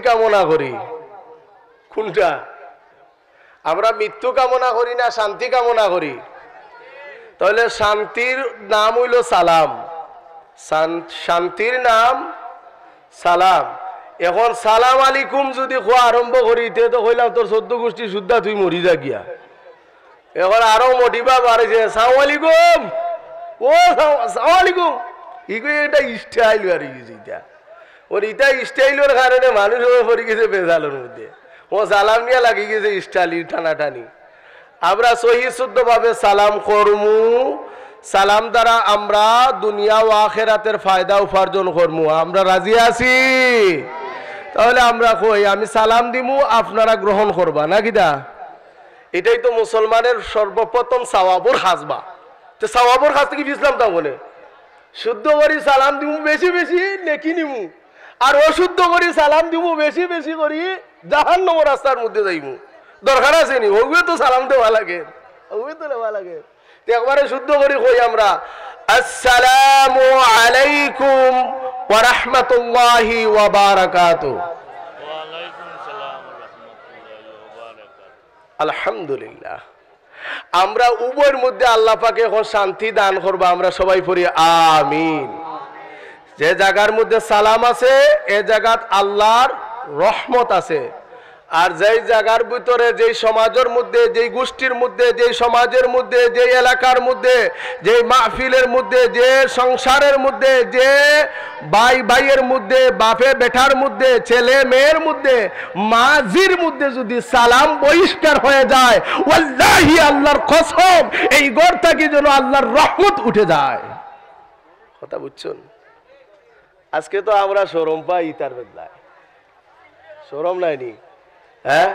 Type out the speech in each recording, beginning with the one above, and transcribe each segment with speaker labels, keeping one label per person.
Speaker 1: কামনা করি? কোনটা? আমরা মৃত্যু কামনা করি না শান্তি কামনা করি? তাহলে শান্তির নাম হইল সালাম, শান্তির নাম সালাম। এখন সালাম আলাইকুম যদি খোয়া আরম্ভ করি তো কইলাম তোর 14 গোষ্ঠী শুদ্ধা তুই মরি যা গিয়া। এখন আরো মোটিভা বাড়েছে, সালাম আলাইকুম, ও সালাম আলাইকুম, এটা স্টাইল বাড়ি গেছে। এটা ওর ইটা স্টাইলের কারণে মানুষ পড়ে গেছে বেজালের মধ্যে। ও সালাম নিয়ে লাগি গেছে স্টাইলি টানাটানি। আমরা সহি শুদ্ধ ভাবে সালাম করমু, সালাম দ্বারা আমরা দুনিয়া ও আখিরাতের ফায়দা উপার্জন করমু। আমরা রাজি আছি? তাহলে আমরা কই আমি সালাম দিমু, আপনারা গ্রহণ করবা নাকি? দা এটাই তো মুসলমানের সর্বপ্রথম সওয়াবুর হাসবা। তো সওয়াবুর হাস থেকে ইসলাম তা বলে শুদ্ধ করি সালাম দিমু বেশি বেশি নেকি নিমু, আর অশুদ্ধ করি সালাম দিমু বেশি বেশি করি জাহান্নামের রাস্তার মধ্যে যাইমু। দরকার আছে নি? ওগুলো তো সালাম দেওয়া লাগে, ওগুলো তো দেওয়া লাগে। একবারে শুদ্ধ করি কই আমরা আসসালামু আলাইকুম ওয়া রাহমাতুল্লাহি ওয়া বারাকাতুহু। ওয়া আলাইকুম সালাম ওয়া রাহমাতুল্লাহি ওয়া বারাকাতুহু। আলহামদুলিল্লাহ। আমরা উভয়ের মধ্যে আল্লাহ পাক এখন শান্তি দান করবে। আমরা সবাই পড়ি আমিন। যে জায়গার মধ্যে সালাম আছে এ জায়গাত আল্লাহর রহমত আছে। আর যেই জায়গার ভিতরে যেই সমাজের মধ্যে, যেই গোষ্ঠীর মধ্যে, যেই সমাজের মধ্যে, যেই এলাকার মধ্যে, যেই মাহফিলের মধ্যে, যে সংসারের মধ্যে, যে ভাই ভাইয়ের মধ্যে, বাপে বেটার মধ্যে, ছেলে মেয়ের মধ্যে, মাঝির মধ্যে যদি সালাম বহিষ্কার হয়ে যায়, ওয়াল্লাহি আল্লাহর কসম এই ঘর থেকে যেন আল্লাহর রহমত উঠে যায়। কথা বুঝছেন? আজকে তো আমরা শরম পাই, তার বেলায় শরম নাইনি? হ্যাঁ,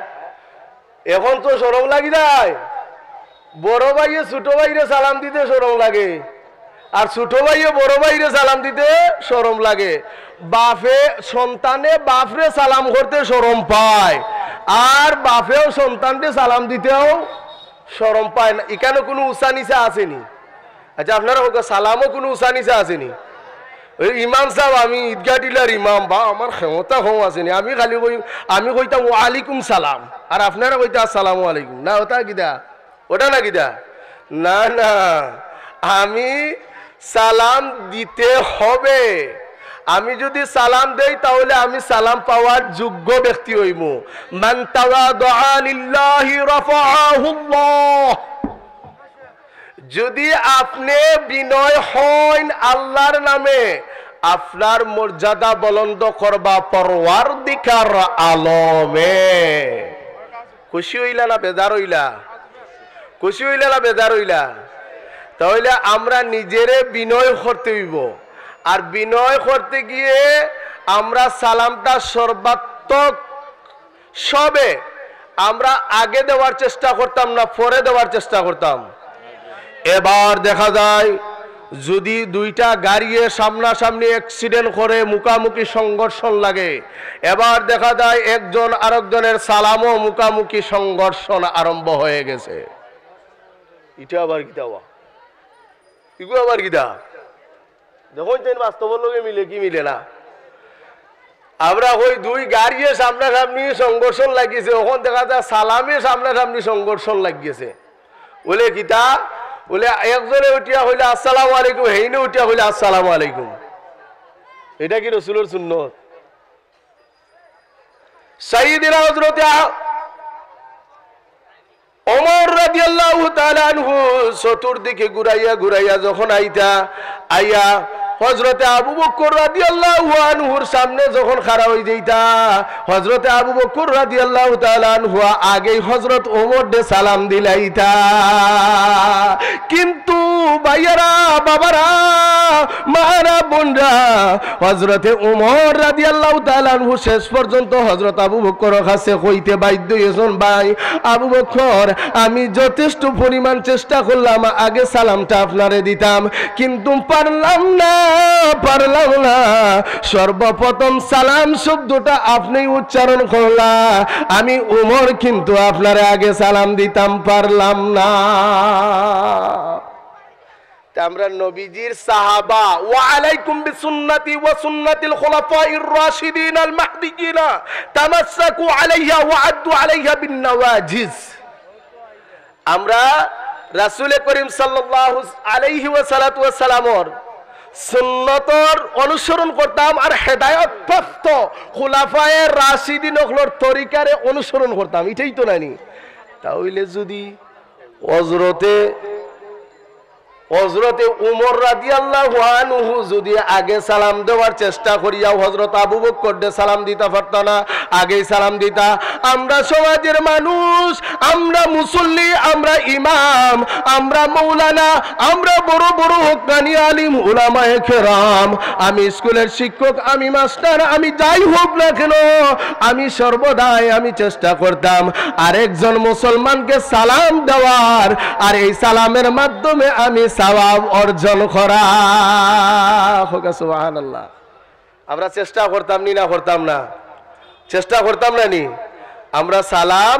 Speaker 1: এখন তো শরম লাগি যায়। বড় ভাইয়ে ছোট ভাইরে সালাম দিতে শরম লাগে, আর ছোট ভাইয়ে বড় ভাইরে সালাম দিতে শরম লাগে। বাপে সন্তানে বাপরে সালাম করতে শরম পায়, আর বাপেও সন্তানকে সালাম দিতেও শরম পায় না। এখানে কোনো উঁচা নিচা আসেনি? আচ্ছা আপনারা সালামও কোনো উঁচা নিচা আসেনি? ইমাম সাহেব আমি ঈদগাহ টিলার ইমাম, বা আমার ক্ষমতা কম আসেনি, আমি খালি আমি কইতাম ওয়ালাইকুম সালাম, আর আপনারা কইতা আসসালামু আলাইকুম। না ওটা কিদা? ওটা না কিদা? না না, আমি সালাম দিতে হবে। আমি যদি সালাম দেই তাহলে আমি সালাম পাওয়ার যোগ্য ব্যক্তি হইব। মান তাওয়াদা লিল্লাহি রাফাআহুল্লাহ। যদি আপনি বিনয় হন আল্লাহর নামে, আপনার মর্যাদা বুলন্দ করবা পরওয়ারদিগার আলমে। খুশি হইলা না বেজার হইলা? খুশি হইলা না বেজার হইলা? তাহলে আমরা নিজেরে বিনয় করতে হইব। আর বিনয় করতে গিয়ে আমরা সালামটা সর্বাত্মক সবে আমরা আগে দেওয়ার চেষ্টা করতাম না পরে দেওয়ার চেষ্টা করতাম। এবার দেখা যায় যদি দুইটা গাড়িয়ে সামনাসামনি অ্যাক্সিডেন্ট করে মুখামুখি সংঘর্ষণ লাগে, এবার দেখা যায় একজন আরেকজনের সালামও মুখামুখি সংঘর্ষণ আরম্ভ হয়ে গেছে। এটা আবার গীতা, ইগু আবার গীতা দেখুন বাস্তবের লোকে মিলে কি মিলে না। আমরা ওই দুই গাড়িয়ে সামনাসামনি সংঘর্ষণ লাগিয়েছে, ওখান দেখা যায় সালামে সামনাসামনি সংঘর্ষণ লাগিয়েছে। বলে গীতা বলে একজনে উঠিয়া হইলে আসসালামু আলাইকুম, হেইনে উঠিয়া হইলে আসসালামু আলাইকুম। এটা কি রাসূলের সুন্নত? সাইয়্যিদিনা হযরত ওমর রাদিয়াল্লাহু তাআলা আনহু চতুর্দিকে ঘুরাইয়া ঘুরাইয়া যখন আইয়া হযরতে আবু বকর রাদিয়াল্লাহু আনহুর সামনে যখন খাড়া হই যাইতা, হযরতে আবু বকর রাদিয়াল্লাহু তাআলা আনহু আগেই হযরত ওমর দে সালাম দিলাইতা। কিন্তু ভাইয়ারা, বাবারা, মারা, বোনরা, হযরতে ওমর রাদিয়াল্লাহু তাআলা আনহু শেষ পর্যন্ত হযরত আবু বকরের কাছে কইতে বাধ্য হইছেন, ভাই আবু বকর, আমি যথেষ্ট পরিমাণ চেষ্টা করলাম আগে সালামটা আপনারে দিতাম, কিন্তু পারলাম না। সর্বপ্রথম সালাম শব্দটা আপনি উচ্চারণ করলা, আমি ওমর কিন্তু আপনারে আগে সালাম দিতাম পারলাম না। আমরা নবীজির সাহাবা ওয়া আলাইকুম বিসুন্নতি ওয়া সুন্নাতিল খুলাফাইর রাশিদিন আল মাহদিয়িন তামাসসাকু আলাইহা ওয়া আদ্দু আলাইহা বিন নওয়াজিজ। আমরা রাসূল করিম সাল্লাল্লাহু আলাইহি ওয়া সাল্লামর সুন্নতর অনুসরণ করতাম আর হেদায়েত প্রাপ্ত খুলাফায়ে রাশিদিন হলোর তরিকারে অনুসরণ করতাম। এটাই তো নানি। তাহলে যদি হযরতে উমর রাদিয়াল্লাহু আনহু যদি আগে সালাম দেওয়ার চেষ্টা করিয়া হযরত আবু বকর দে সালাম দিতে পারত না, আগেই সালাম দিতা। আমরা সমাজের মানুষ, আমরা মুসল্লি, আমরা ইমাম, আমরা মাওলানা, আমরা বড় বড় হক্কানি আলিম উলামায়ে কেরাম, আমি স্কুলের শিক্ষক, আমি মাস্টার, আমি যাই হোক না কেন, আমি সর্বদাই আমি চেষ্টা করতাম আরেকজন মুসলমানকে সালাম দেওয়ার, আর এই সালামের মাধ্যমে আমি সওয়াব অর্জন করা। সুবহানাল্লাহ। আমরা চেষ্টা করতাম নি না করতাম না? চেষ্টা করতাম না নি? আমরা সালাম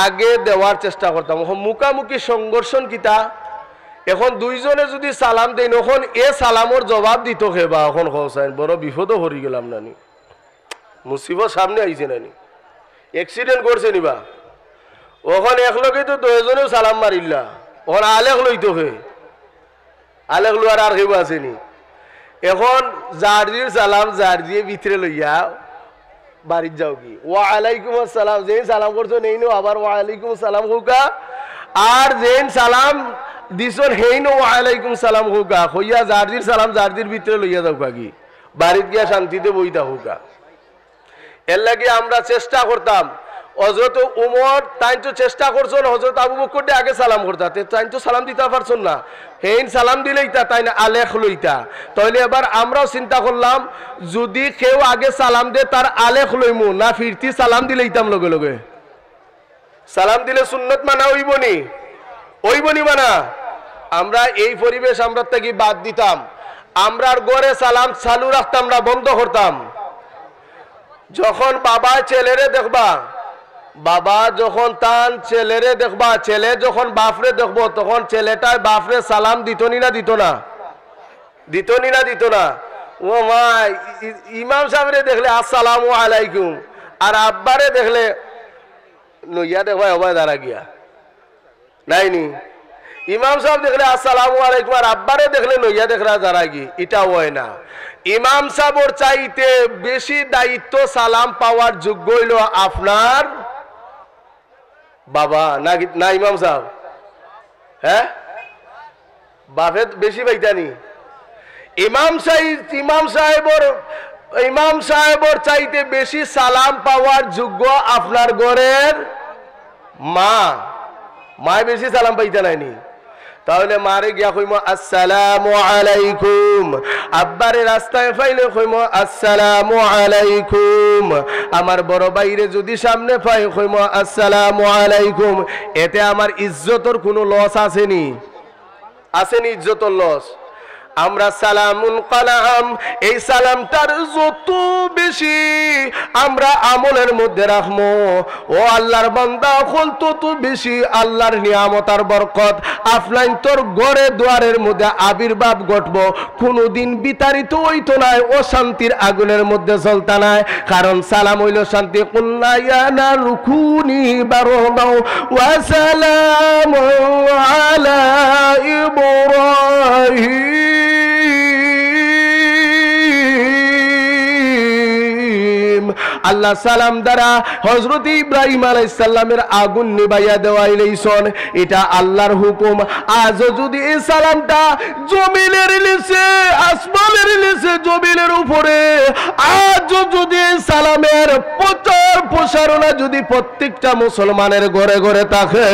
Speaker 1: আগে দেওয়ার চেষ্টা করতাম। মুখামুখি সংঘর্ষণ কিতা, এখন দুইজনে যদি সালাম দেন এখন এ সালামর জবাব দিত খেবা, এখন হোসাইন বড় বিপদও হরি গেলাম নানি, মুসিবত সামনে আইছে নানি, অ্যাক্সিডেন্ট করছে নিবা, ওখন একলগে তো দুজনেও সালাম মারিল্লা, ওখানে আলেখ লইতো হে, আলেখ লোয়ার আর কেউ আসেনি। এখন জার্জির সালাম জার দিয়ে ভিতরে লইয়া বাড়ির যাও কি ওয়া আলাইকুম আসসালাম, যেই সালাম করছো নেই নো আবার ওয়া আলাইকুম সালাম হোকা, আর যেই সালাম দিছন হেই নো ওয়া আলাইকুম সালাম হোকা, হইয়া জার্জির সালাম জার্জির ভিতরে লইয়া যাও কি বাড়িত গিয়া শান্তিতে বইতা হোকা। এর লাগে আমরা চেষ্টা করতাম। হযরত উমর তাই তো চেষ্টা করছেন হযরত আবু বকর দে আগে সালাম করতা, তাই তো সালাম দিতে পারছেন না, হেইন সালাম দিলেইতা তাই না আলেখ লইতা। তাহলে এবার আমরাও চিন্তা করলাম যদি কেউ আগে সালাম দে তার আলেখ লইমু না ফিরতি সালাম দিলেইতাম লগে লগে। সালাম দিলে সুন্নত মানা হইবনি, হইবনি মানা। আমরা এই পরিবেশ আমরা থেকে বাদ দিতাম, আমরার ঘরে সালাম চালু রাখতাম না, বন্ধ করতাম। যখন বাবা ছেলেরে দেখবা, বাবা যখন তার ছেলেরে দেখবা, ছেলে যখন বাপরে দেখবো তখন ছেলেটাই বাপরে সালাম দিতনি না দিত না, দিতনি না দিত না। ও মা ইমাম সাহেবরে দেখলে আসসালামু আলাইকুম, আর আব্বারে দেখলে নইয়া দেখবা হবাই দাঁড়া গিয়া নাইনি। ইমাম সাহেব দেখলে আসসালামু আলাইকুম, আর আব্বারে দেখলে নইয়া দেখরা দাঁড়া গি, এটা হয় না। ইমাম সাহেবর চাইতে বেশি দায়িত্ব সালাম পাওয়ার যোগ্য হইল আপনার বাবা না ইমাম সাহেব? হ্যাঁ, বাপে বেশি পাইতানি। ইমাম সাহেবর চাইতে বেশি সালাম পাওয়ার যোগ্য আপনার ঘরের মা, মায় বেশি সালাম পাইতা নাইনি। তাহলে মারে গিয়া কইম আসসালামু আলাইকুম, আব্বারে রাস্তায় পাইলে কইম আসসালামু আলাইকুম, আমার বড় ভাইরে যদি সামনে পাই কইম আসসালামু আলাইকুম। এতে আমার ইজ্জতর কোনো লস আসেনি? আসেনি ইজ্জতর লস? আমরা সালামুন কালাম, এই সালামটার যত বেশি আমরা আমলের মধ্যে রাখবো ও আল্লাহর বান্দা হল তত বেশি আল্লাহর নিয়ামত আর বরকত আপনার তোর ঘরে দুয়ারের মধ্যে আবির্ভাব ঘটব, কোনোদিন বিতাড়িত হইতো নাই, ও শান্তির আগুনের মধ্যে চলতা নাই। কারণ সালাম হইল শান্তি। কুল্লায়ানা রুকুনি বারদাও ওয়া সালামু আলা ইব্রাহিম, আল্লাহ সালাম দ্বারা হযরত ইব্রাহিম আলাইহিস সালামের আগুন নিভাইয়া দেওয়াইলেইছেন, এটা আল্লাহর হুকুম। আজ যদি এই সালামটা জমিনের নিচে, আসমানের নিচে, জমিনের উপরে আজ যদি সালামের প্রচার প্রসারণা যদি প্রত্যেকটা মুসলমানের ঘরে ঘরে থাকে,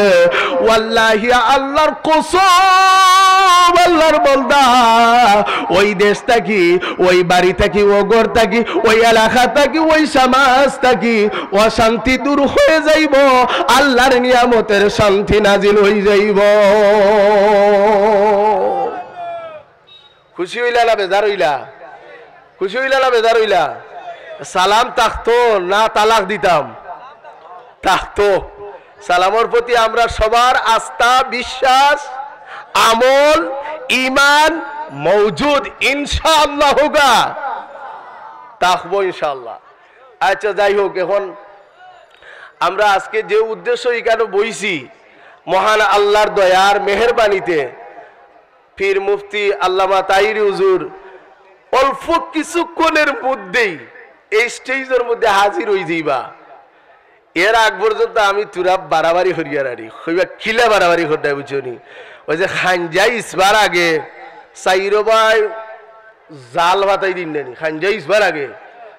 Speaker 1: ওয়াল্লাহি আল্লাহর কসম, আল্লাহর বলদা, ওই দেশ থাকি, ওই বাড়ি থাকি, ও ঘর থাকি, ওই এলাকা থাকি, ওই সমাজ থাকি অশান্তি দূর হয়ে যাইব, আল্লাহর নিয়ামতের শান্তি নাজিল হয়ে যাইব। খুশি হইলা না বেজার হইলা? খুশি হইলা না বেজার হইলা? সালাম থাকতো না তালাক দিতাম? থাকতো। সালামের প্রতি আমরা সবার আস্থা, বিশ্বাস, আমল ईमान मौजूद इंशाअल्लाह होगा ताकबो इंशाअल्लाह अच्छा যাই হোক এখন আমরা আজকে যে উদ্দেশ্য এখানে বইছি মহান আল্লাহর দয়ার মেহেরবানিতে পীর মুফতি আল্লামা তাহিরি হুজুর অল্প কিছুক্ষণের মধ্যেই এই স্টেজের মধ্যে হাজির হয়ে যাইবা এর আগ পর্যন্ত আমি তুরা বাড়াবাড়ি হরিয়ারি হইবা খিলা বাড়াবাড়ি হতাই বুঝনি ওই যে খানজাই ইসবার আগে সাইরবাই জাল ভাতাই দিন নেনি খানজাই ইসবার আগে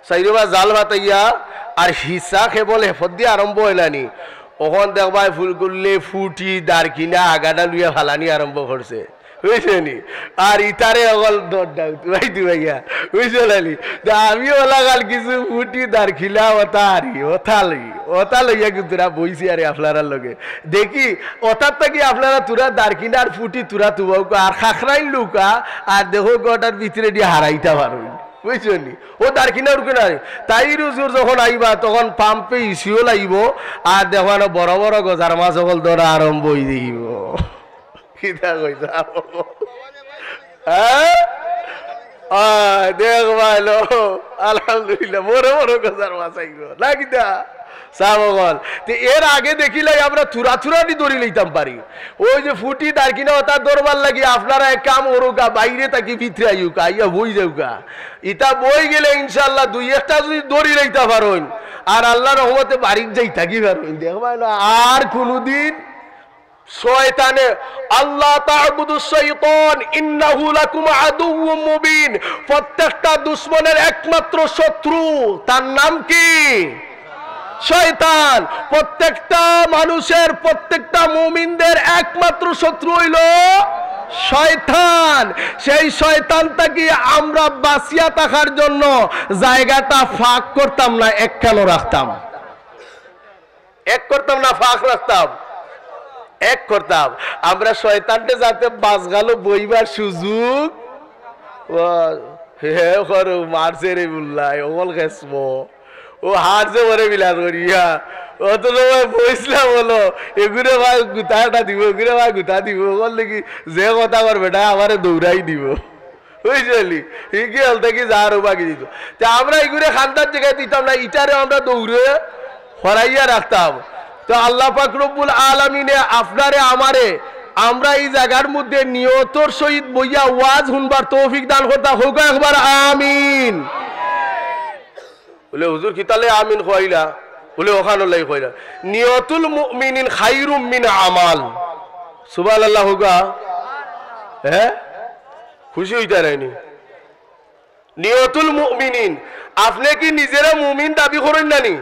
Speaker 1: সাইরবা জাল ভাতাইয়া আর হিসা কেবল হেফত দিয়ে আরম্ভ হইলানি ওখান দেখবাই ফুল করলে ফুটি দারকিনা আগাটা লুইয়া ফালানি আরম্ভ করছে বুঝছেনি আর ইতারে অকল দরডা ভাইতু ভাইয়া বুঝলি আমি ওলাগাল কিছু ফুটি দারখিলা ওতা লইয়া কিন্তু বইছি আরে আপনার লগে দেখি ওটার থেকে আপনারা তুরা দারকিনা আর ফুটি তুরা তুবাউকা আর খাখরাইন লুকা আর দেখো গোটার ভিতরে দিয়ে হারাইতা পারুন বুঝলি ও দারকিনা উঠবে না তাই রুজুর যখন আইবা তখন পাম্পে ইসিও লাগব আর দেখো বড় বড় গজার মাছ সকল ধরা আরম্ভ হয়ে দিব দেখ ভাইলো আলহামদুলিল্লাহ বড় বড় গজার মাছ আইব না কিতা সাবগল এর আগে দেখিলাই আমরা থুরা থুরাটি দড়ি লইতাম পারি ওই যে ফুটি দারকিনা ওটা দরবার লাগি আপনারা এক কাম করুকা বাইরে থাকি ভিতরে আইউকা আইয়া বই যাউকা ইটা বই গেলে ইনশাল্লাহ দুই একটা যদি দড়ি লইতা পারেন আর আল্লাহ রহমতে বাড়ির যাই থাকি পারেন দেখ ভাইলো আর কোনোদিন শয়তানে আল্লাহ তা'বুদুস শাইতান ইন্নাহু লাকুম আদুউম মুবিন প্রত্যেকটা দুশমনের একমাত্র শত্রু তার নাম কি শয়তান প্রত্যেকটা মানুষের প্রত্যেকটা মুমিনদের একমাত্র শত্রু হইল শয়তান সেই শয়তান থেকে আমরা বাঁচিয়া থাকার জন্য জায়গাটা ফাঁক করতাম না একখানো রাখতাম এক করতাম না ফাঁক রাখতাম এক করতাম আমরা শয়তানকে যাতে বাসগালো বইবার সুযোগ হে করো মারছে রে বুল্লাই ওল খেসমো ও হারছে ওরে বিলাস করিয়া অত সময় বইসলাম বলো এগুলো ভাই গুতাটা দিব এগুলো ভাই গুতা দিব বললে কি যে কথা আমার বেটা আমারে দৌড়াই দিব বুঝলি কি হল থেকে যার বাকি দিত তা আমরা এগুলো খানদার জায়গায় দিতাম না ইটারে আমরা দৌড়ে হরাইয়া রাখতাম তো আল্লাহ পাক রব্বুল আলামিনে আপনারে আমারে আমরা এই জায়গার মধ্যে নিয়তর সহিত বইয়া ওয়াজ শুনবার তৌফিক দান করতা হোক একবার আমিন বলে হুজুর কিতালে আমিন কইলা বলে ওখানে কইলা নিয়তুল মুমিনিন খায়রুম মিন আমাল সুবহানাল্লাহ হোগা হ্যাঁ খুশি হইতা রাইনি নিয়তুল মুমিনিন আপনি কি নিজেরা মুমিন দাবি করেন নানি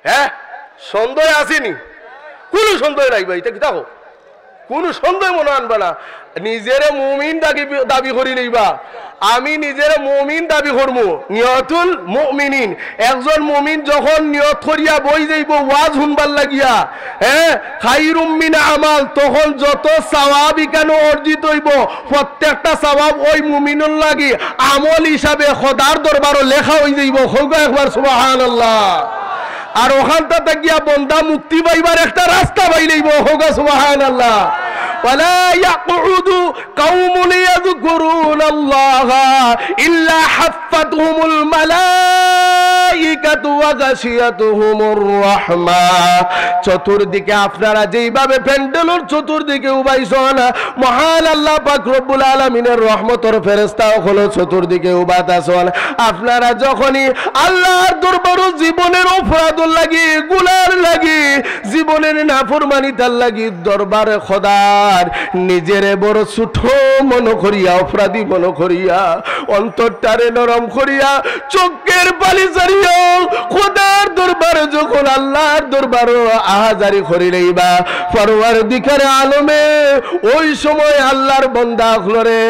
Speaker 1: হ্যাঁ সন্দেহ আসেনি কোনো সন্দেহ নাই ভাই এটা কি দেখো কোনো সন্দেহ মনে আনবা না নিজেরে মুমিন দাবি করি লইবা আমি নিজেরে মুমিন দাবি করবো নিয়তুল মুমিনিন একজন মুমিন যখন নিয়ত করিয়া বই যাইব ওয়াজ শুনবার লাগিয়া হ্যাঁ খায়রুম মিন আমাল তখন যত সওয়াব কেন অর্জিত হইব প্রত্যেকটা সওয়াব ওই মুমিনুল লাগি আমল হিসাবে খোদার দরবারে লেখা হই যাইব হোক একবার সুবহানাল্লাহ আর ওখানটা গিয়া বন্দা মুক্তি পাইবার একটা রাস্তা পাইলেইব হোক সুবহানাল্লাহ ওয়ালা ইয়াকুদু কওমুন ইয়াযকুরুনাল্লাহা ইল্লা হাফাতহুমুল মালাইকাতু ওয়া গাশিয়াতুহুমুর রাহমা চতুর্দিকে আপনারা যেইভাবে প্যান্ডেলের চতুর্দিকে উবাইছেন মহান আল্লাহ পাক রব্বুল আলামিনের রহমতের ফেরেশতা হলো চতুর্দিকে উবাত আছেন আপনারা যখনই আল্লাহর দরবারে জীবনের অপরাধ লাগি গুনার লাগি জীবনের নাফরমানিতার লাগি দরবারে খোদার নিজেরে বড় ছোট মনে করিয়া অপরাধী মনে করিয়া অন্তরটারে নরম করিয়া চোখের পানি ছাড়িয়া খোদার দরবারে যখন আল্লাহর দরবারে আহাজারি করিলেইবা পরওয়ারদিগারে আলমে ওই সময় আল্লাহর বান্দা হলরে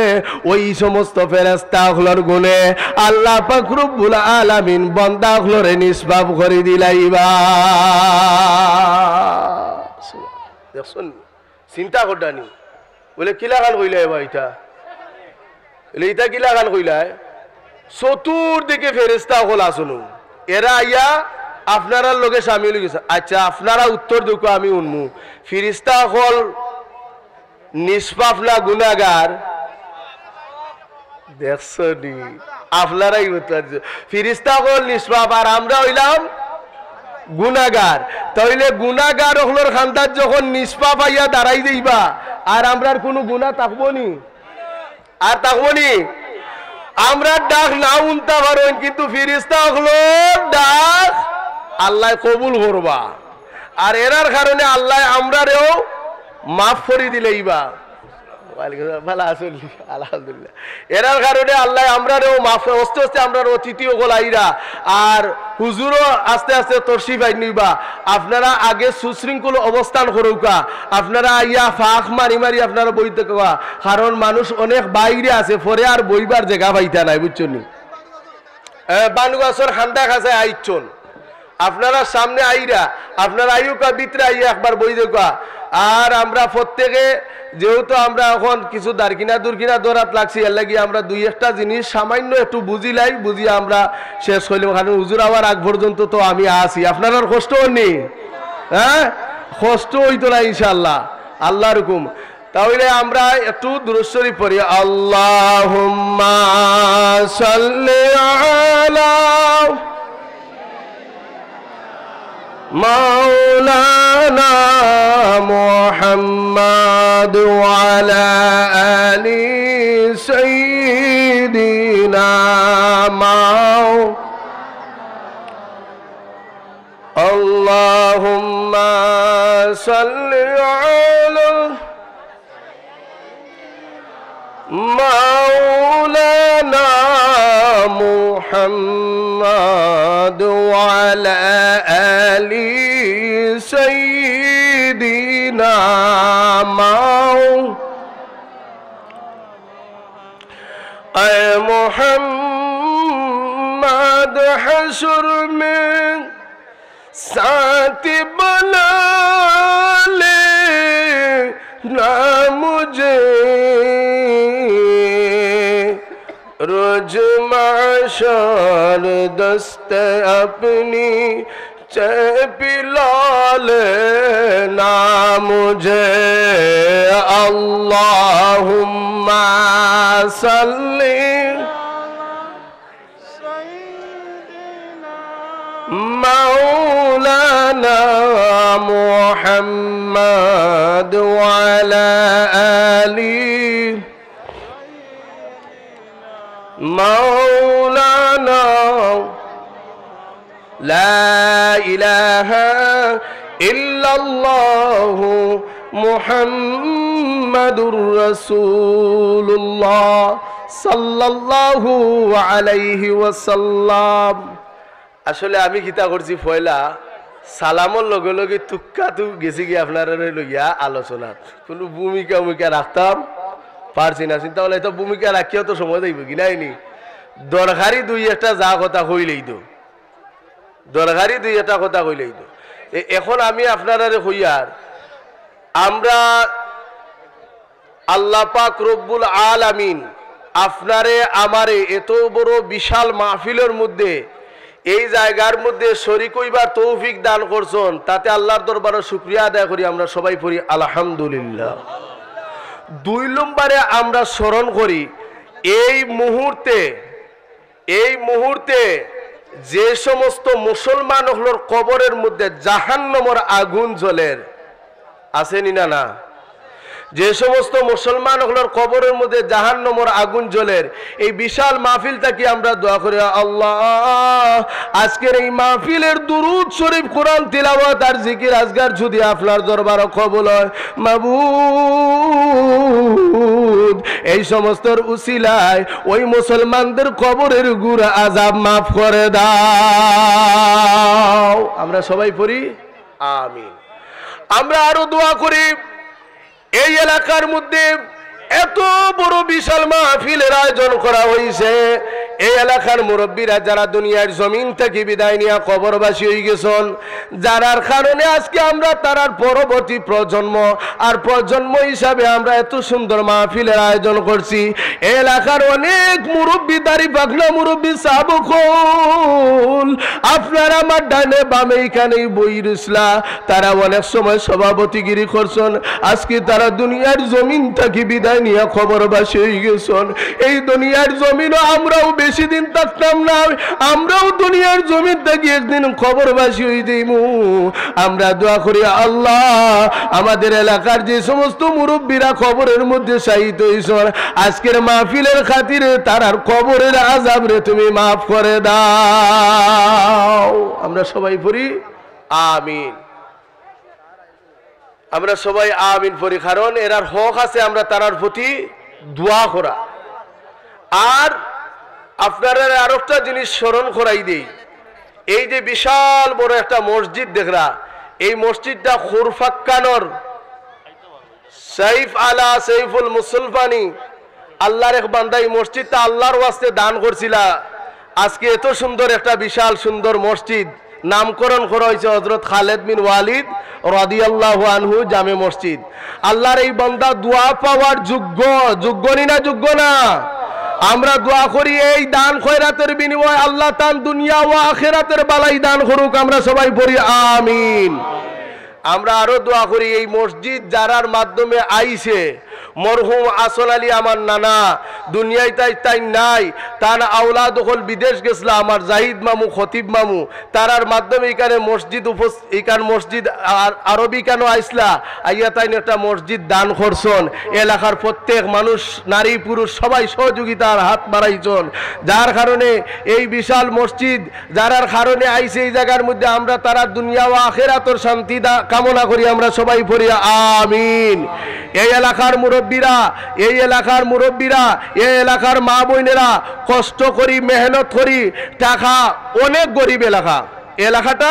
Speaker 1: ওই সমস্ত ফেরেশতা হলর গুণে আল্লাহ পাক রব্বুল আলামিন বান্দা হলরে নিষ্পাপ করে দিলাইবা দেখুন চিন্তা করদানি বলে কিলা গান কইলা এবার এটা বলে এটা কিলা গান কইলা চতুর্দিকে ফেরেশতা হল আসুন এরা আইয়া আপনারা লগে সামিল হয়ে গেছে আচ্ছা আপনারা উত্তর দেখো আমি উনমু ফেরেশতা হল নিষ্পাপ না গুনাহগার দেখছো নি আপনারাই ফিরিস্তা হল নিষ্পাপ আর আমরা হইলাম গুনাহগার। তাইলে গুনাহগার হলোর খান্দার যখন নিষ্পাপ আইয়া দাঁড়াই যাইবা আর আমরার কোনো গুনাহ থাকবো নি? আর থাকবো নি? আমরা ডাক না উনতে পারেন কিন্তু ফিরিস্তা হলো ডাক আল্লাহ কবুল করবা। আর এরার কারণে আল্লাহ আমরারেও মাফ করে দিলেইবা। ভালো আসল আলহামদুলিল্লাহ। এরার কারণে আল্লাহ আমরারেও মাফ আস্তে আস্তে আমরা অতিথি ওগল আইরা আর হুজুরও আস্তে আস্তে তরশিফ আই নিবা। আপনারা আগে সুশৃঙ্খল অবস্থান করুকা, আপনারা আইয়া ফাঁক মারি মারি আপনারা বইতে কোয়া, কারণ মানুষ অনেক বাইরে আছে পরে আর বইবার জায়গা পাইতা নাই বুঝছেন। বানুগাছর খান্দা খাঁচায় আইছন আপনারা সামনে আইরা আপনারা আইউকা ভিতরে আইয়া একবার বই দেখা। আর আমরা প্রত্যেকে যেহেতু আমরা এখন কিছু দারকিনা দুরকিনা দৌড়াত লাগছি এর লাগি আমরা দুই একটা জিনিস সামান্য একটু বুঝিলাই বুঝিয়ে আমরা শেষ হইলাম। কারণ হুজুর আবার আগ পর্যন্ত তো আমি আসি, আপনার আর কষ্ট হয়নি? হ্যাঁ কষ্ট হইতো না ইনশাল্লাহ আল্লাহর হুকুম। তাহলে আমরা একটু দুরূদ শরীফ পড়ি। আল্লাহুম্মা সাল্লি আলা মাওলানা মুহাম্মাদ ওয়া আলা আলি সাইয়্যিদিনা আল্লাহুম্মা সাল্লি আলা মাওলানা মুহাম্মাদ ওয়া আলা আলি সাইয়্যিদিনা اے محمد حشر میں ساتھ بنا لے نہ مجھے روز معشر دست اپنی پلا لینا مجھے اللہم صلی مولانا محمد وعلى آله مولانا لا إله إلا الله মুহাম্মাদুর রাসূলুল্লাহ সাল্লাল্লাহু আলাইহি ওয়াসাল্লাম। আসলে আমি কিতা করছি পয়লা সালামর লগে লগে তুক্কা তু গেছি কি আপনারা লইয়া আলোচনা কোনো ভূমিকা রাখতাম পারছি না। চিন্তা করলে তো ভূমিকা রাখিও তো সময় দেব কি নাইনি। দরকারি দুই একটা যা কথা কইলেই তো দরকারি দুই একটা কথা কইলেই তো। এখন আমি আপনারা কইয়ার আমরা আল্লাহ পাক রব্বুল আলামিন আপনারে আমারে এত বড় বিশাল মাহফিলের মধ্যে এই জায়গার মধ্যে শরীক হইবার তৌফিক দান করছেন, তাতে আল্লাহর দরবারে শুকরিয়া আদায় করি। আমরা সবাই পড়ি আলহামদুলিল্লাহ। দুই নম্বরে আমরা স্মরণ করি এই মুহূর্তে যে সমস্ত মুসলমান হলোর কবরের মধ্যে জাহান্নামের আগুন জ্বলের আসেনি না না, যে সমস্ত মুসলমান হলোর কবরের মধ্যে জাহান্নামের আগুন জ্বলের এই বিশাল মাহফিলটা কি আমরা দোয়া করি আল্লাহ আজকের এই মাহফিলের দুরূদ শরীফ কোরআন তিলাওয়াত আর জিকির আজগার যদি আপনার দরবারে কবুল হয় মাবুদ এই সমস্তর উসিলায় ওই মুসলমানদের কবরের গুনাহ আযাব মাফ করে দাও। আমরা সবাই পড়ি আমিন। আমরা আরো দোয়া করি এই এলাকার মধ্যে এত বড় বিশাল মাহফিলের আয়োজন করা হয়েছে, এই এলাকার মুরব্বীরা যারা দুনিয়ার জমিন থেকে বিদায় নিয়ে কবরবাসী হয়ে গেছেন, যারার কারণে আজকে আমরা তারার পরবর্তী প্রজন্ম আর প্রজন্ম হিসাবে আমরা এত সুন্দর মাহফিলের আয়োজন করছি। এই এলাকার অনেক মুরব্বী, দাড়ি পাখনা মুরব্বী সাবকুল, আপনারা আমার ডানে বামে এখানেই বই রুসলা, তারা অনেক সময় সভাপতিগিরি করছেন। আজকে তারা দুনিয়ার জমিন থেকে বিদায় নিয়ে খবরবাসী হয়ে গেছেন। এই দুনিয়ার জমিনও আমরাও বেশি দিন থাকতাম না, আমরাও দুনিয়ার জমিন থেকে একদিন খবরবাসী হয়ে যাইমু। আমরা দোয়া করি আল্লাহ আমাদের এলাকার যে সমস্ত মুরব্বীরা খবরের মধ্যে শাহিদ হয়েছেন, আজকের মাহফিলের খাতিরে তারার কবরের আযাব রে তুমি মাফ করে দাও। আমরা সবাই পড়ি আমিন। আমরা সবাই আমিন পড়ি, কারণ এরার হক আছে আমরা তারার প্রতি দোয়া করা। আর আপনারা আর একটা জিনিস স্মরণ করাই দেই, এই যে বিশাল বড় একটা মসজিদ দেখরা, এই মসজিদটা খুরফাক্কানোর সাইফ আলা সাইফুল মুসলমানি আল্লাহর এক বান্দা এই মসজিদটা আল্লাহর ওয়াস্তে দান করছিলা। আজকে এত সুন্দর একটা বিশাল সুন্দর মসজিদ নামকরণ করা হয়েছে হযরত খালেদ বিন ওয়ালিদ রাদিয়াল্লাহু আনহু জামে মসজিদ। আল্লাহর এই বান্দা দোয়া পাওয়ার যোগ্য, যোগ্য না যোগ্য না? আমরা দোয়া করি এই দান খয়রাতের বিনিময়ে আল্লাহ তান দুনিয়া ও আখিরাতের বালাই দান করুক। আমরা সবাই পড়ি আমিন। আমরা আরো দোয়া করি এই মসজিদ যারার মাধ্যমে আইছে, মরহুম আসল আলী আমার নানা দুনিয়ায় তাই নাই, তার আওলাদ হল বিদেশ গেছিল, আমার জাহিদ মামু খতিব মামু, তারার মাধ্যমে এখানে মসজিদ এখান মসজিদ আরবি কেন আইসলা আইয়া তাই একটা মসজিদ দান করছন। এলাকার প্রত্যেক মানুষ নারী পুরুষ সবাই সহযোগিতার হাত বাড়াইছন, যার কারণে এই বিশাল মসজিদ যারার কারণে আইছে এই জায়গার মধ্যে আমরা তারা দুনিয়া ও আখিরাতের শান্তি কামনা করি। আমরা সবাই পড়ি আমিন। এই এলাকার মুরব্বীরা, এই এলাকার মুরব্বীরা, এই এলাকার মা বোনেরা কষ্ট করি, মেহনত করি, টাকা অনেক গরিব এলাকা, এলাকাটা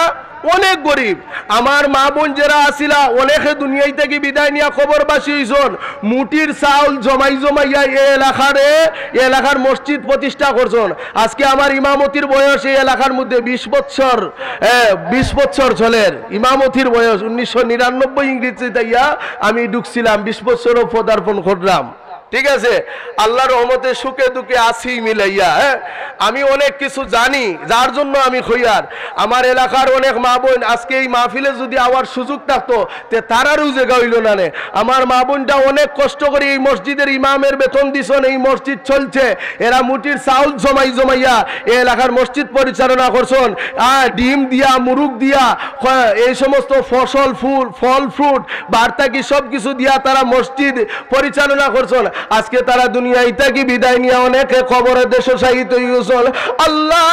Speaker 1: অনেক গরিব। আমার মা বোন যারা আসিলা অনেকে দুনিয়ায় থেকে বিদায় নিয়ে খবরবাসী হইছন, মুটির চাউল জমাই জমাইয়া এই এলাকার মসজিদ প্রতিষ্ঠা করছেন। আজকে আমার ইমামতির বয়স এই এলাকার মধ্যে 20 বছর, 20 বছর চলের ইমামতির বয়স। 1999 ইংরেজিতে আমি ঢুকছিলাম, 20 বছরও পদার্পণ করলাম। ঠিক আছে, আল্লাহর রহমতে সুখে দুঃখে আসি মিলাইয়া। আমি অনেক কিছু জানি, যার জন্য আমি খইয়ার। আমার এলাকার অনেক মা বোন আজকে এই মাহফিলে যদি আওয়ার সুযোগ থাকতো তে তারারও জায়গা হইল না। আমার মা বোনটা অনেক কষ্ট করে এই মসজিদের ইমামের বেতন দিছেন, এই মসজিদ চলছে, এরা মুটির চাউল জমাইয়া এই এলাকার মসজিদ পরিচালনা করছেন। ডিম দিয়া, মুরুগ দিয়া, এই সমস্ত ফসল ফল ফ্রুট বার্তাকি সব কিছু দিয়া তারা মসজিদ পরিচালনা করছেন। আজকে তারা দুনিয়ায় থেকে বিদায় নিয়ে অনেকে খবরের দেশে শাহিদ হয়ে গেছেন। আল্লাহ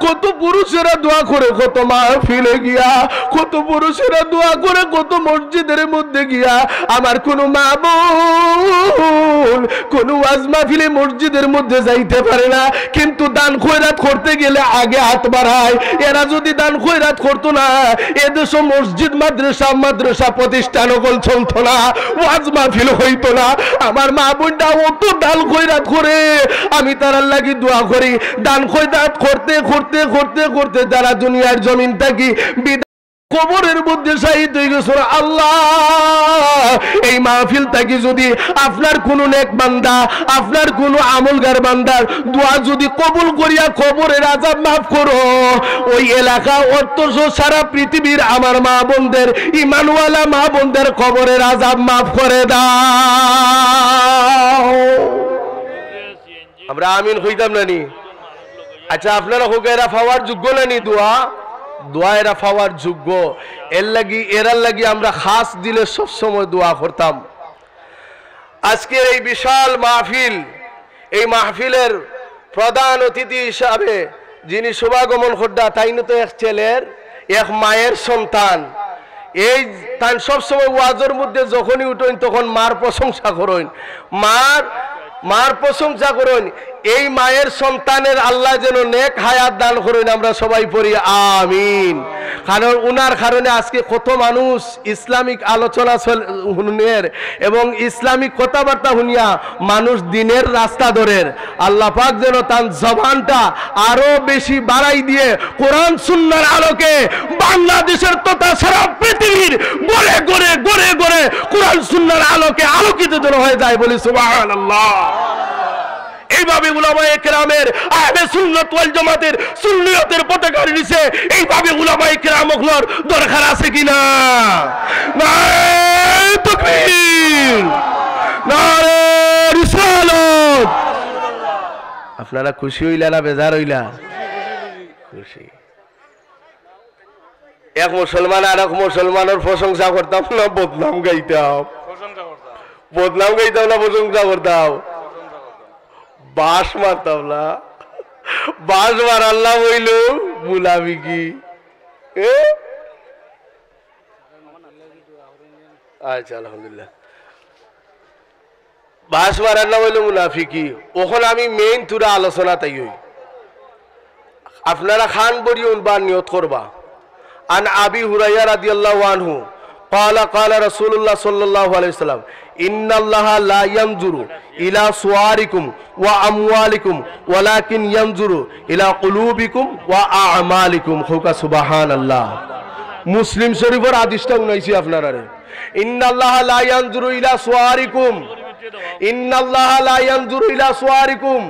Speaker 1: কত পুরুষেরা দোয়া করে কত মাহফিলে গিয়া, কত পুরুষেরা দোয়া করে কত মসজিদের মধ্যে গিয়া, আমার কোনো মা বোন কোনো ওয়াজ মাহফিলে মসজিদের মধ্যে যাইতে পারে না, কিন্তু দান খয়রাত করতে গেলে আগে হাত বাড়ায়। এরা যদি দান খয়রাত করতো না এদেশ মসজিদ মাদ্রাসা প্রতিষ্ঠান চলতো না, ওয়াজ মাহফিল হইতো না। আমার মা বোনটা অত দান খয়রাত করে, আমি তার লাগি দোয়া করি। দান খয়রাত করতে করতে করতে করতে তারা দুনিয়ার জমিন থাকি কবরের মধ্যে শাহিদ হয়ে গেছে। আল্লাহ এই মাহফিল থাকি যদি আপনার কোন নেক বান্দা, আপনার কোন আমলগার বান্দার দোয়া যদি কবুল করিয়া কবরের আযাব মাফ করো, ওই এলাকা অর্থ সারা পৃথিবীর আমার মা বোনদের, ইমানওয়ালা মা বোনদের কবরের আযাব মাফ করে দাও। আমরা আমিন হইতাম না নি? আচ্ছা আপনারা হোকেরা পাওয়ার যোগ্য না নি? দোয়া এরা পাওয়ার যোগ্য। এরার লাগি আমরা খাস দিলে সবসময় দোয়া করতাম। আজকের এই বিশাল মাহফিল, এই মাহফিলের প্রধান অতিথি হিসাবে যিনি শুভাগমন করডা তাই তো এক ছেলের এক মায়ের সন্তান। এই তাই সবসময় ওয়াজের মধ্যে যখনই উঠেন তখন মার প্রশংসা করেন, মার প্রশংসা করেন। এই মায়ের সন্তানের আল্লাহ যেন নেক হায়াত দান করেন। আমরা সবাই পড়ি আমিন। কারণ উনার কারণে আজকে কত মানুষ ইসলামিক আলোচনা শুনের এবং ইসলামিক কথাবার্তা শুনিয়া মানুষ দিনের রাস্তা ধরের। আল্লাহ পাক যেন তার জবানটা আরো বেশি বাড়াই দিয়ে কোরআন সুন্নাহর আলোকে বাংলাদেশের তথা সারা পৃথিবীর গড়ে গড়ে গড়ে গড়ে কোরআন সুন্নাহর আলোকে আলোকিত যেন হয়ে যায়, বলি সুবহানাল্লাহ। এইভাবে উলামায়ে কেরামের আহলে সুন্নাত ওয়াল জামাতের সুন্নিয়তের পতাকার নিচে এইভাবে উলামায়ে কেরামগুলোর দরকার আছে কিনা? নারে তাকবীর, নারে রিসালাত। আপনারা খুশি হইলা না বেজার হইলা? খুশি। এক মুসলমান আর এক মুসলমানের প্রশংসা করতাম না বদনাম গাইতাম? বদনাম গাইতাম না প্রশংসা করতাম? বাস মারতাম না? বাস মার আল্লাহ হইল মুলাবি কি? আচ্ছা আলহামদুলিল্লাহ। বাস মারার নাম হইল মুনাফিকি। ওখানে আমি মেইন তুরা আলোচনা তাই হই। আপনারা খান বড়ি উনবার নিয়ত করবা। আন আবি হুরাইরা রাদিয়াল্লাহু আনহু قال قال رسول الله صلى الله عليه وسلم ان الله لا ينظر الى صوركم واموالكم ولكن ينظر الى قلوبكم واعمالكم سبحان الله। মুসলিম শরীফের হাদিসটা উনাইছি আপনারা। ইন্নাল্লাহ লা ইয়ানজুরু ইলা সুওয়ারিকুম, ইন্নাল্লাহ লা ইয়ানজুরু ইলা সুওয়ারিকুম,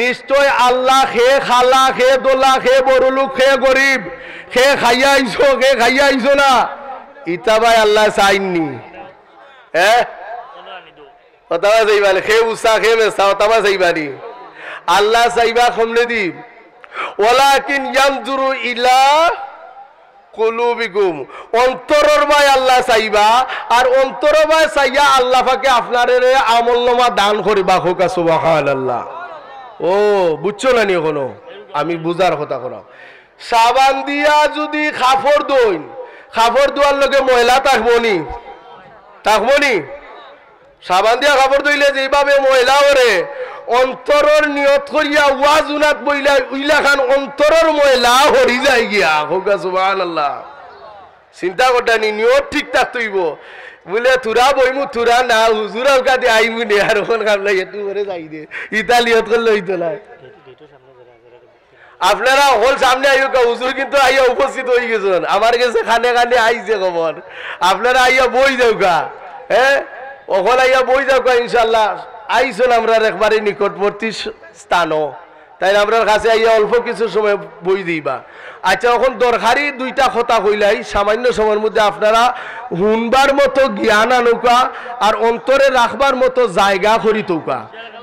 Speaker 1: নিশ্চয় আল্লাহ খে খালা খে দোলা খে বড়লোক খে গরিব খে খাইয়া আইছো খে খাইয়া আইছো না ইতা ভাই আল্লাহ চাইননি। কথা চাইবানি খে উষা খে মেসা কথা চাইবানি আল্লাহ চাইবা কমলে দিব। ওয়ালাকিন ইয়ানজুরু ইলা কুলুবিকুম, অন্তরের ভাই আল্লাহ চাইবা আর অন্তর ভাই চাইয়া আল্লাহ পাকে আপনার আমলনামা দান করিবা। হোকা সুবহানাল্লাহ। ও বুঝছো না নি এখনো? আমি বুঝার কথা করা। সাবান দিয়া যদি কাপড় দইন, কাপড় দোয়ার লগে ময়লা থাকবনি? থাকবনি? সাবান দিয়া কাপড় দইলে যেভাবে ময়লা ওরে অন্তরের নিয়ত করিয়া ওয়াজ উনাত বইলা উইলা খান অন্তরের ময়লা হরি যায় গিয়া। হোকা সুবহানাল্লাহ। চিন্তা করতা নি নিয়ত ঠিক থাকতইব বলে তুরা বইমু তুরা না হুজুর কাতে আইমু নে আর কোন কামলা এটু করে যাই দে ইতালিয়ত করলে হইতো না। আপনারা হল সামনে আইও কা হুজুর কিন্তু আইয়া উপস্থিত হয়ে গেছেন আমার কাছে খানে খানে আইছে খবর। আপনারা আইয়া বই যাও কা, ওখানে আইয়া বই যাও কা ইনশাল্লাহ। আইসন আমরা একবারে নিকটবর্তী স্থানও, তাই আমরা কাছে আইয়া অল্প কিছু সময় বই দিবা। আচ্ছা এখন দরকারি দুইটা কথা কইলাই সামান্য সময়ের মধ্যে আপনারা শুনবার মতো জ্ঞান আনুকা আর অন্তরে রাখবার মতো জায়গা করি তৌকা।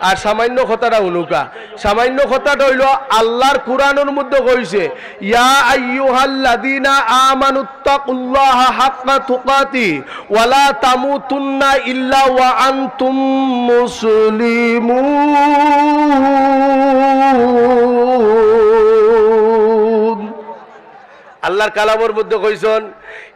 Speaker 1: আর সামান্য কথাটা অনুকা, সামান্য কথাটা হইল আল্লাহর কুরআনের মধ্যে কইছে ইয়া আইয়ুহাল্লাযীনা আমানুত্তাকুল্লাহা হাক্কা তুকাতি ওয়া লা তামুতুন্না ইল্লা ওয়া আনতুম মুসলিমুন। আল্লাহর কালামের মধ্যে কইছেন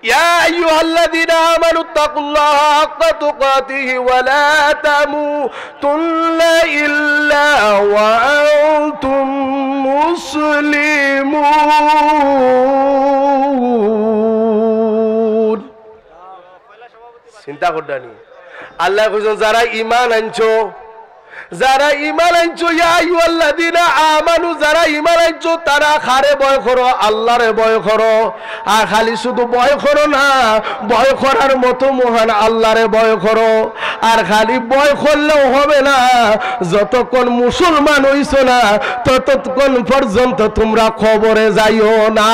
Speaker 1: ইয়া আইয়ুহাল্লাযীনা আমানুত্তাকুল্লাহা হাক্কা তুকাতিহি ওয়া লা তামুতুন্না ইল্লা ওয়া আনতুম মুসলিমুন। চিন্তা করদানি আল্লাহ কইছেন যারা ঈমান আনছো, যারা ঈমান আনছো ইয়া আইয়ুহাল্লাযীনা আমানু, যারা ঈমান আনছো তারা কারে ভয় করো? আল্লাহরে ভয় করো। আর খালি শুধু ভয় করো না, ভয় করার মতো মহান আল্লাহরে ভয় করো। আর খালি ভয় করলেও হবে না, যতক্ষণ মুসলমান হইছো না ততক্ষণ পর্যন্ত তোমরা কবরে যাইও না।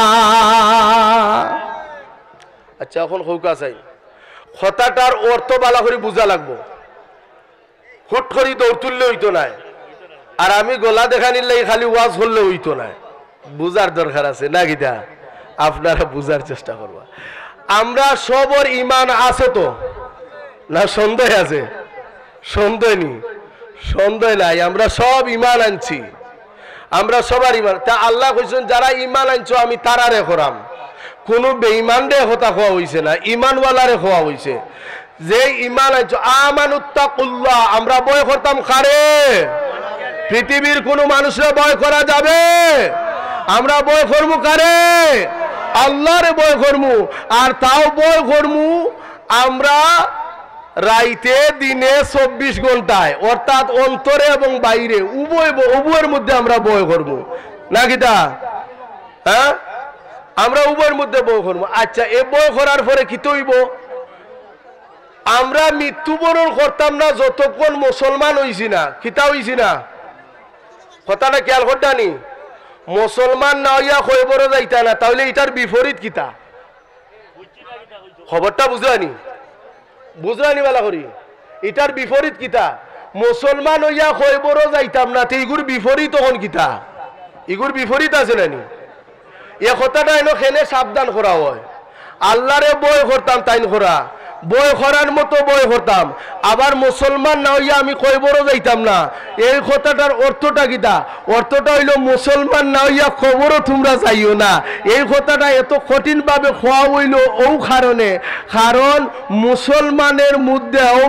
Speaker 1: আচ্ছা এখন হৌকা চাই কথাটার অর্থ বালা করে বুঝা লাগবো। হুট করি দৌড় তুললে হইতো না, আর আমি গলা দেখা নিলে খালি ওয়াজ করলে হইতো না। বুঝার দরকার আছে না গীতা? আপনারা বুঝার চেষ্টা করবা। আমরা সবর ইমান আছে তো না সন্দেহ আছে? সন্দেহ নি, সন্দেহ নাই। আমরা সব ইমান আনছি, আমরা সবার ইমান। তা আল্লাহ কইছেন যারা ইমান আনছো আমি তারারে করাম। কোনো বেঈমান রে হতা খাওয়া হইছে না, ইমানওয়ালারে খাওয়া হইছে। যে ইমান আনছো আমানুত্তাকুল্লাহ, আমরা ভয় করতাম কারে? পৃথিবীর কোন মানুষের ভয় করা যাবে? আমরা ভয় করবো কারে? আল্লাহরে বয় করমু আর তাও বয় করমু আমরা রাইতে দিনে 24 ঘন্টায় অর্থাৎ অন্তরে এবং বাইরে উভয়ের মধ্যে আমরা বয় করবো নাকি তা হ্যাঁ আমরা উভয়ের মধ্যে বয় করবো আচ্ছা এ বয় করার পরে কি তৈব আমরা মৃত্যুবরণ করতাম না যতক্ষণ মুসলমান হইছি না কিতা হইছি না কথাটা খেয়াল করতানি মুসলমান না হইয়া কইবরও যাইতা না তাহলে এটার বিপরীত কিতা খবরটা বুঝলানি বালা করি এটার বিপরীত কিতা মুসলমান হইয়া কইবরও যাইতাম না তো ইগুর বিপরীত তখন কিতা ইগুর বিপরীত আছে নানি এ কথাটা এনে খেলে সাবধান করা হয় আল্লাহরে বয় করতাম তাইন করা বয় করার মতো বয় করতাম আবার মুসলমান না হইয়া আমি কইবরও যাইতাম না এই কথাটার অর্থটা কিতা অর্থটা হইল মুসলমান না হইয়া খবরও তোমরা যাইও না এই কথাটা এত কঠিন ভাবে খোয়া হইল ও কারণ মুসলমানের মধ্যেও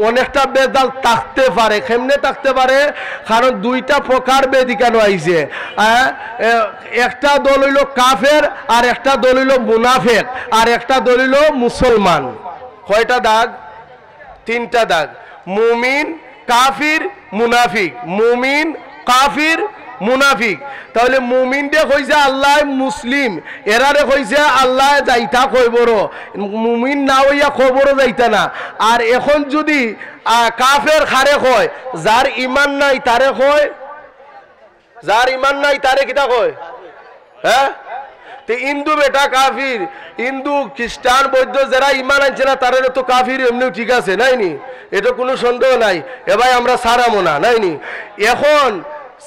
Speaker 1: অনেকটা বেদাল থাকতে পারে কেমনে থাকতে পারে কারণ দুইটা প্রকার বেদি কেন আইছে একটা দল হইল কাফের আর একটা দল হইল মুনাফিক আর একটা দল হইল মুসলমান কয়টা দাগ তিনটা দাগ মুমিন কাফির মুনাফিক মুমিন কাফির মুনাফিক তাহলে মুমিন দে কইছে আল্লাহ মুসলিম এরারে কইছে আল্লাহ যাইতা কইবর মুমিন না হইয়া খবরও যাইতা না আর এখন যদি কাফের খারে কয় যার ইমান নাই তারে কয় যার ইমান নাই তারে কিতা কয় হ্যাঁ হিন্দু বেটা কাফির হিন্দু খ্রিস্টান বৌদ্ধ যারা ইমান আনছে না তারা তো কাফির এমনিও ঠিক আছে নাইনি এটা কোনো সন্দেহ নাই এ ভাই আমরা সারামো না নাইনি এখন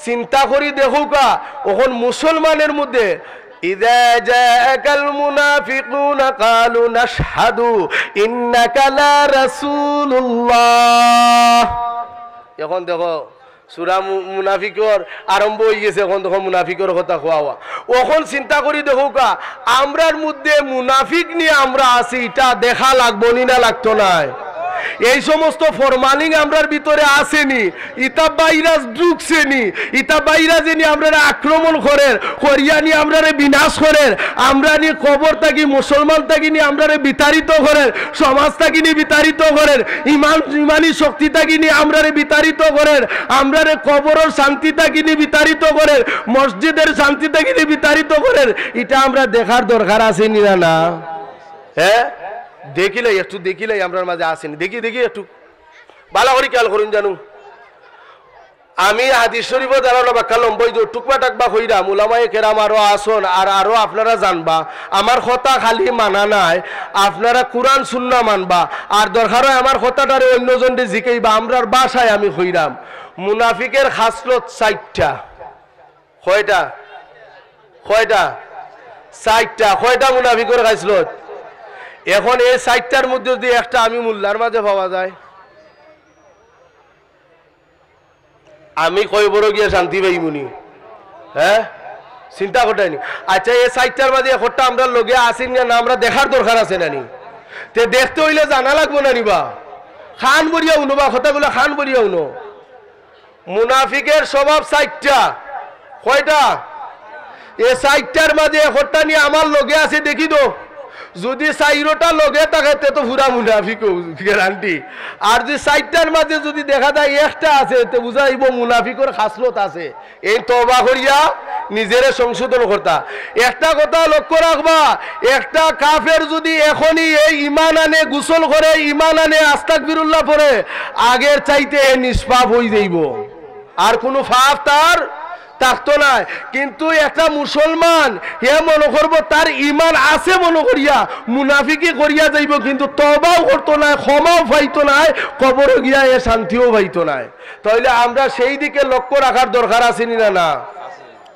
Speaker 1: চিন্তা করি দেখুকা ওখন মুসলমানের মধ্যে ইযা জাআকাল মুনাফিকুনা ক্বালু নাশহাদু ইন্নাকা লা রাসূলুল্লাহ এখন দেখো সূরা মুনাফিকর আরম্ভ হয়ে গেছে এখন দেখো মুনাফিকর কথা কোয়া ওখন চিন্তা করি দেখুকা আমরার মধ্যে মুনাফিক নিয়ে আমরা আছি এটা দেখা লাগবো না লাগতো না এই সমস্ত ফরমালিং আমরার ভিতরে আসেনি ইতা ভাইরাস ঢুকছেনি ইতা ভাইরাস এনে আমরা আক্রমণ করেন করিয়ানি আমরা বিনাশ করেন আমরা নি কবর থাকি মুসলমান থাকি নি আমরা বিতাড়িত করেন সমাজ থাকি নি বিতাড়িত করেন ইমানি শক্তি থাকি নি আমরা বিতাড়িত করেন আমরা কবরের শান্তি থাকি নি বিতাড়িত করেন মসজিদের শান্তি থাকি নি বিতাড়িত করেন এটা আমরা দেখার দরকার আছে নি না হ্যাঁ দেখিলাই একটু দেখিলাই আমরার মাঝে আসেনি দেখি একটু ভালো করে খেয়াল করুন জানু আমি হাদিস শরীফ দাঁড়ানো ব্যাখ্যা লম্বই টুকবা টাকবা হইরাম উলামায়ে কেরাম আরো আসন আর আরো আপনারা জানবা আমার কথা খালি মানা নাই আপনারা কোরআন সুন্নাহ মানবা আর দরকার হয় আমার কথাটারে অন্যজনকে জিকাইবা আমরার বাসায় আমি হইরাম মুনাফিকের খাসলত 4টা কয়টা 4টা কয়টা মুনাফিকের খাসলত এখন এই 4টার মধ্যে যদি একটা আমি মোল্লার মাঝে পাওয়া যায় আমি কইবর গিয়ে শান্তি পাইমুনি হ্যাঁ চিন্তা করতেনি আচ্ছা এই 4টার মাঝে একটা আমরা লগে আসি না আমরা দেখার দরকার আছে নানি তে দেখতে হইলে জানা লাগবো না নিবা খান বরিয়া উনো বা কথাগুলো খান বরিয়া উনো মুনাফিকের স্বভাব 4টা কয়টা এই 4টার মাঝে একটা নিয়ে আমার লগে আছে দেখি তো যদি 4টা লগে থাকে তো পুরা মুনাফিক গ্যারান্টি আর যদি 4টার মাঝে যদি দেখা যায় একটা আছে তো বুঝাইব মুনাফিকের খাসলত আছে এই তওবা করিয়া নিজেরে সংশোধন করতা একটা কথা লক্ষ্য রাখবা একটা কাফের যদি এখনই এই ঈমান আনে গোসল করে ঈমান আনে আস্তাগফিরুল্লাহ পড়ে আগের চাইতে নিষ্পাপ হয়ে যাইব আর কোনো পাপ তার থাকতো না কিন্তু একটা মুসলমান হে মনে করবো তার ঈমান আছে মনে করিয়া মুনাফিকি করিয়া যাইব কিন্তু তওবাও করতো না ক্ষমাও পাইতো না কবরে গিয়া এ শান্তিও পাইতো না তাইলে আমরা সেই দিকে লক্ষ্য রাখার দরকার আছে না না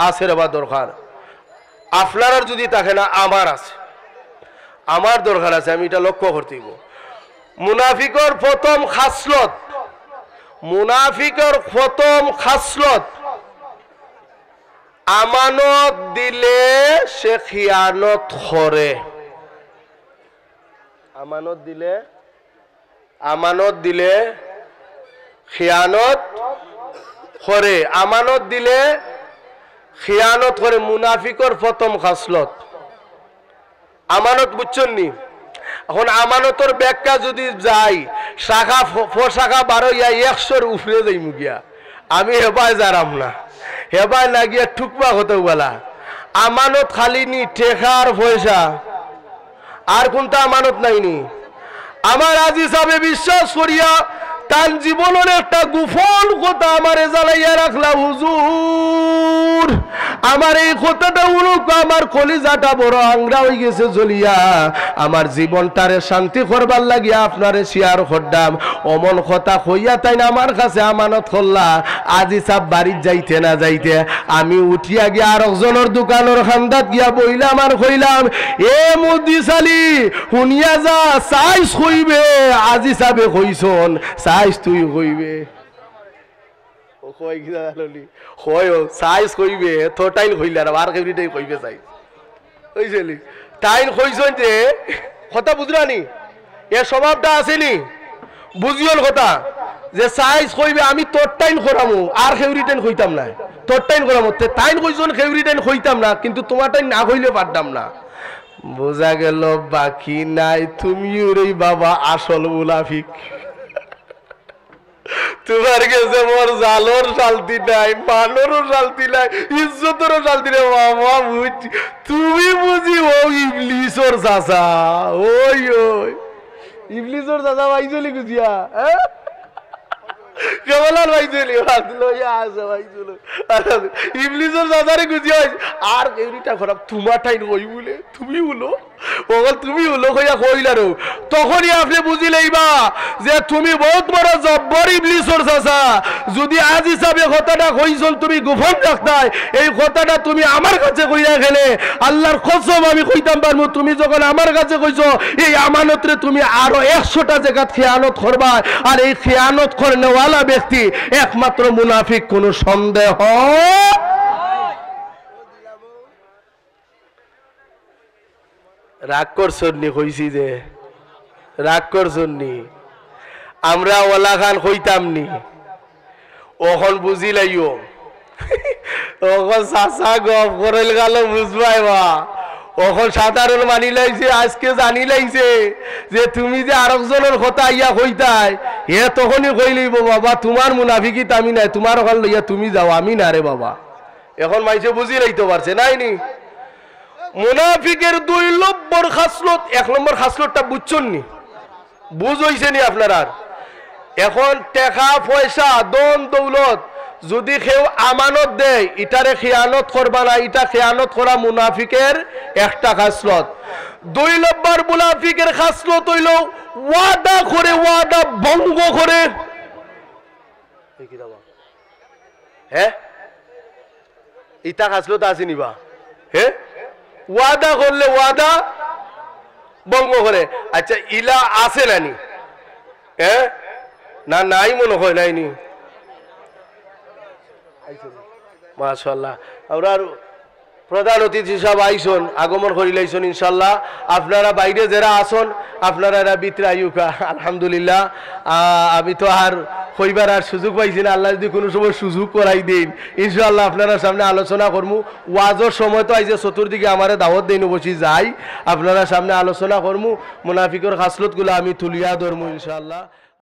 Speaker 1: আছে রে বা দরকার আপনার যদি থাকে না আমার আছে আমার দরকার আছে আমি এটা লক্ষ্য করতেইব মুনাফিকর প্রথম খাসলত আমানত দিলে সে খিয়ানত করে আমানত দিলে খিয়ানত করে মুনাফিকর প্রথম খাসলত আমানত বুঝছেন নি? এখন আমানতর ব্যাখ্যা যদি যাই শাখা শাখা 12 ইয়া 100-র উপরে যাই মুগিয়া আমি হেবায় যারাম না, হেবায় না গিয়া ঠুকবা হতে বলা। আমানত খালি নি টেকার পয়সা, আর কোনটা আমানত নাইনি। আমার আজ হিসাবে বিশ্বাস করিয়া তার জীবনের একটা গোপন কথা আমারে জ্বালাইয়া রাখলাম হুজুর। আমার এই কথাটা উনুক আমার কলিজাটা বড় আংরা হয়ে গেছে জ্বলিয়া। আমার জীবনটারে শান্তি করবার লাগিয়া আপনারে শেয়ার করলাম। অমন কথা কইয়া তাই না আমার কাছে আমানত করলা। আজি সাহ বাড়ির যাইতে না যাইতে আমি উঠিয়া গিয়া আর একজনের দোকানের খান্দাত গিয়া বইলাম আর কইলাম, এ মুদি সালি শুনিয়া যা, সাইজ কইবে আজি সাবে কইছন, সাইজ তুই কইবে সাইজ কইবে তো টাইন কইলে আর কেউরিটাই কইবে সাইজ বুঝলি। টাইন কইছন যে কথা বুঝলানি, এ স্বভাবটা আসেনি বুঝিওর কথা যে সাইজ কইবে আমি তোর টাইন করামু আর খেউরি টাইন কইতাম না, তোর টাইন করামু টাইন কইছন খেউরি টাইন কইতাম না, কিন্তু তোমার টাইন না কইলে পারতাম না। বোঝা গেল বাকি নাই তুমিও রে বাবা আসল মুনাফিক। তোমার কাছে মোর জালোর শান্তি নাই, মানোরও শান্তি নাই, ইজ্জতেরও শান্তি নাই বাবা। বুঝছি তুমি বুঝি ও ইবলিসর চাচা, ওই ওই ইবলিসর চাচা ভাইজলি গুজিয়া কেবলার ভাইজলি ভাইজলি ইবলিসর চাচারে গুজিয়া আর কেউরিটা খারাপ তোমার ঠাই কই বলে তুমি বলো ওগল তুমি হলো কইয়া কইলারো। তখনই আপনি বুঝিলেইবা যে তুমি বহুত বড় জব্বর ইবলিসর চাচা। যদি আজ হিসাবে কথাটা কইছন তুমি গোপন রাখতাই, এই কথাটা তুমি আমার কাছে কইয়া গেলে আল্লাহর কসম আমি কইতাম পারবো তুমি যখন আমার কাছে কইছো এই আমানতরে তুমি আরো 100টা জায়গা খেয়ানত করবা। আর এই খেয়ানত করে নেওয়ালা ব্যক্তি একমাত্র মুনাফিক, কোনো সন্দেহ। রাগ করছনি কইছি যে রাগ করছনি, আমরা ওলা খান কইতাম নি ওখন বুঝি লাইও ওখন চাচা গপ করেল গেল বুঝবাই বা ওখন সাধারণ মানি লাইছে। আজকে জানি লাইছে যে তুমি যে আরেকজনের কথা ইয়া কইতাই হে তখনই কই লইব বাবা তোমার মুনাফিকি আমি নাই, তোমার ওখান লইয়া তুমি যাও আমি না রে বাবা। এখন মাইছে বুঝি লাইতে পারছে নাইনি। মুনাফিকের 2 নম্বর খাসলত, 1 নম্বর খাসলতটা বুঝছেন নি, বুঝ হইছে নি আপনার। এখন টাকা পয়সা দন দৌলত যদি কেউ আমানত দেয় ইটারে খেয়ানত করবা না, এটা খেয়ানত করা মুনাফিকের একটা খাসলত। 2 নম্বর মুনাফিকের খাসলত হইল ওয়াদা করে, ওয়াদা ভঙ্গ করে। হ্যাঁ ইটা খাসলত আছে নিবা, হ্যাঁ ওয়াদা করলে ওয়াদা ভঙ্গ করে। আচ্ছা ইলা আছে নানি? হ্যাঁ না নাই মনে হয় নাইনি। মাশাআল্লাহ আমরা প্রধান অতিথি সব আইসন আগমন করিলাইছন ইনশাল্লাহ। আপনারা বাইরে যারা আসন আপনারা এরা ভিতরে আইউকা আলহামদুলিল্লাহ। আমি তো আর কইবার আর সুযোগ পাইছি না, আল্লাহ যদি কোনো সময় সুযোগ করাই দিন ইনশাআল্লাহ আপনারা সামনে আলোচনা করবো। ওয়াজের সময় তো আইছে চতুর্দিকে আমারে দাওয়াত দিন বসি যাই, আপনারা সামনে আলোচনা করবো। মুনাফিকের খাসলতগুলো আমি তুলিয়া ধরবো ইনশাআল্লাহ।